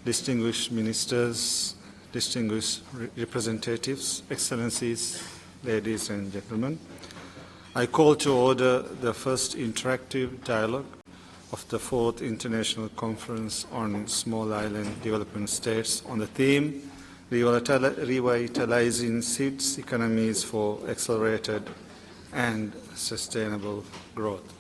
distinguished ministers, distinguished representatives, excellencies, ladies and gentlemen. I call to order the first interactive dialogue of the 4th International Conference on Small Island Development States on the theme Revitalizing SIDS Economies for Accelerated and Sustainable Growth.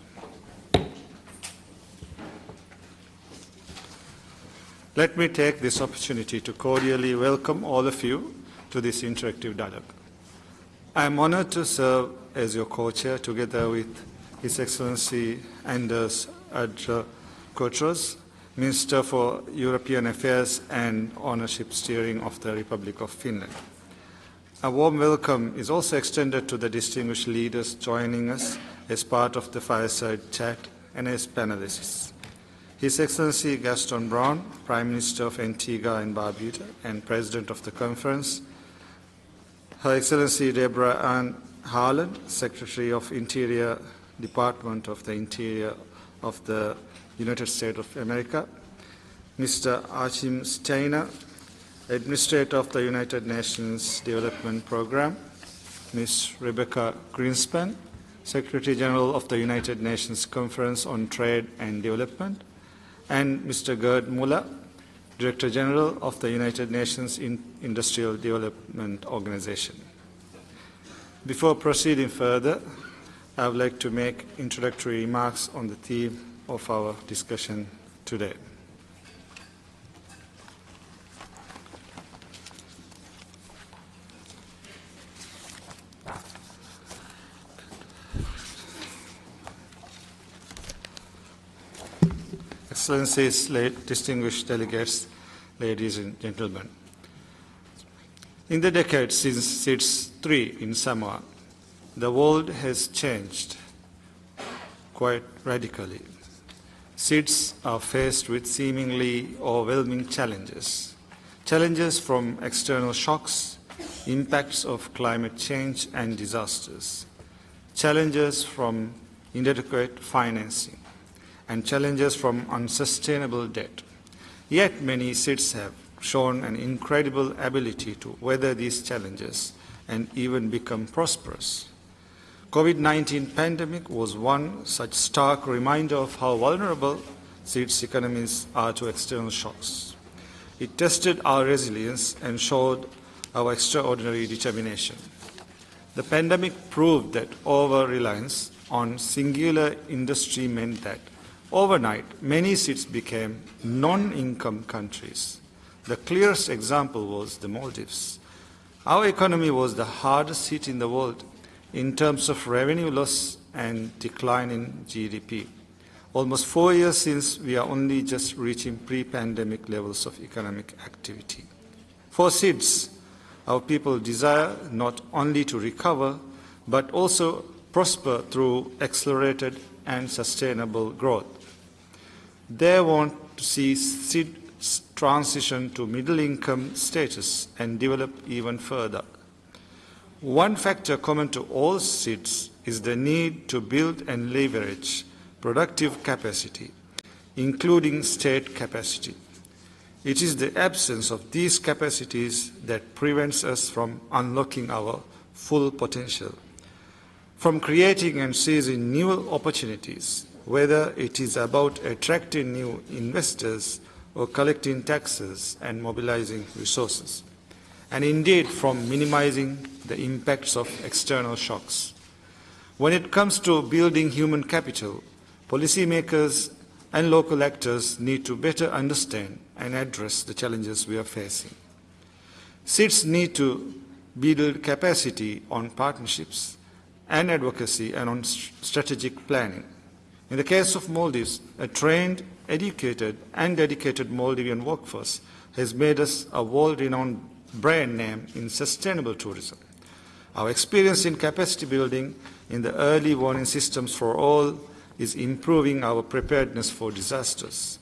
Let me take this opportunity to cordially welcome all of you to this interactive dialogue. I am honored to serve as your co-chair together with His Excellency Anders Adlercreutz, Minister for European Affairs and Ownership Steering of the Republic of Finland. A warm welcome is also extended to the distinguished leaders joining us as part of the fireside chat and as panelists. His Excellency Gaston Brown, Prime Minister of Antigua and Barbuda and President of the Conference, Her Excellency Deborah Ann Haaland, Secretary of Interior, Department of the Interior of the United States of America, Mr. Achim Steiner, Administrator of the United Nations Development Programme, Ms. Rebecca Greenspan, Secretary General of the United Nations Conference on Trade and Development, and Mr. Gerd Muller, Director General of the United Nations Industrial Development Organization. Before proceeding further, I would like to make introductory remarks on the theme of our discussion today. Excellencies, distinguished delegates, ladies and gentlemen. In the decade since SIDS III in Samoa, the world has changed quite radically. SIDS are faced with seemingly overwhelming challenges. Challenges from external shocks, impacts of climate change and disasters, challenges from inadequate financing, and challenges from unsustainable debt. Yet many SIDS have shown an incredible ability to weather these challenges and even become prosperous. COVID-19 pandemic was one such stark reminder of how vulnerable SIDS economies are to external shocks. It tested our resilience and showed our extraordinary determination. The pandemic proved that over-reliance on singular industry meant that overnight, many SIDS became non-income countries. The clearest example was the Maldives. Our economy was the hardest hit in the world in terms of revenue loss and decline in GDP. Almost 4 years since, we are only just reaching pre-pandemic levels of economic activity. For SIDS, our people desire not only to recover, but also prosper through accelerated and sustainable growth. They want to see SIDS transition to middle-income status and develop even further. One factor common to all SIDS is the need to build and leverage productive capacity, including state capacity. It is the absence of these capacities that prevents us from unlocking our full potential, from creating and seizing new opportunities, whether it is about attracting new investors or collecting taxes and mobilizing resources, and indeed from minimizing the impacts of external shocks. When it comes to building human capital, policymakers and local actors need to better understand and address the challenges we are facing. SIDS need to build capacity on partnerships and advocacy and on strategic planning. In the case of Maldives, a trained, educated, and dedicated Maldivian workforce has made us a world-renowned brand name in sustainable tourism. Our experience in capacity building in the early warning systems for all is improving our preparedness for disasters.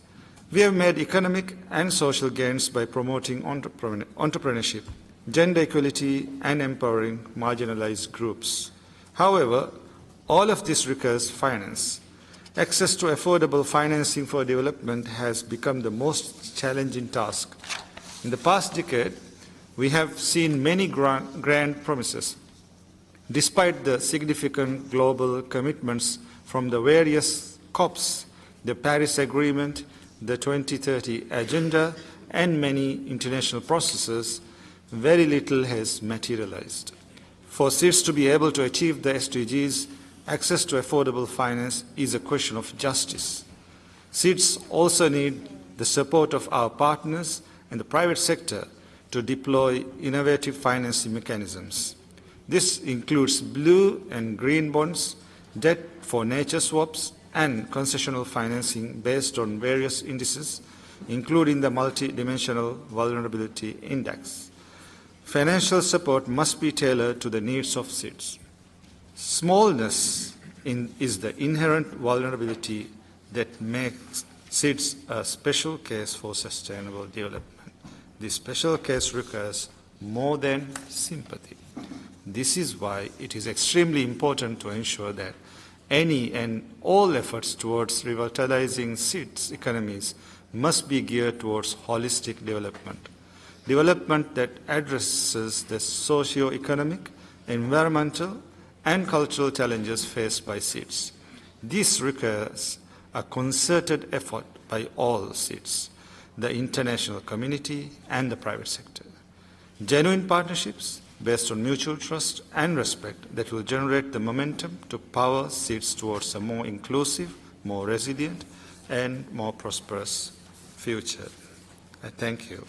We have made economic and social gains by promoting entrepreneurship, gender equality, and empowering marginalized groups. However, all of this requires finance. Access to affordable financing for development has become the most challenging task. In the past decade, we have seen many grand promises. Despite the significant global commitments from the various COPs, the Paris Agreement, the 2030 Agenda, and many international processes, very little has materialized. For SEEDS to be able to achieve the SDGs, access to affordable finance is a question of justice. SEEDS also need the support of our partners and the private sector to deploy innovative financing mechanisms. This includes blue and green bonds, debt for nature swaps, and concessional financing based on various indices, including the Multidimensional Vulnerability Index. Financial support must be tailored to the needs of SEEDS. Smallness is the inherent vulnerability that makes SEEDS a special case for sustainable development. This special case requires more than sympathy. This is why it is extremely important to ensure that any and all efforts towards revitalizing SEEDS economies must be geared towards holistic development. Development that addresses the socio-economic, environmental, and cultural challenges faced by SEEDS. This requires a concerted effort by all SEEDS, the international community, and the private sector. Genuine partnerships based on mutual trust and respect that will generate the momentum to power SEEDS towards a more inclusive, more resilient, and more prosperous future. I thank you.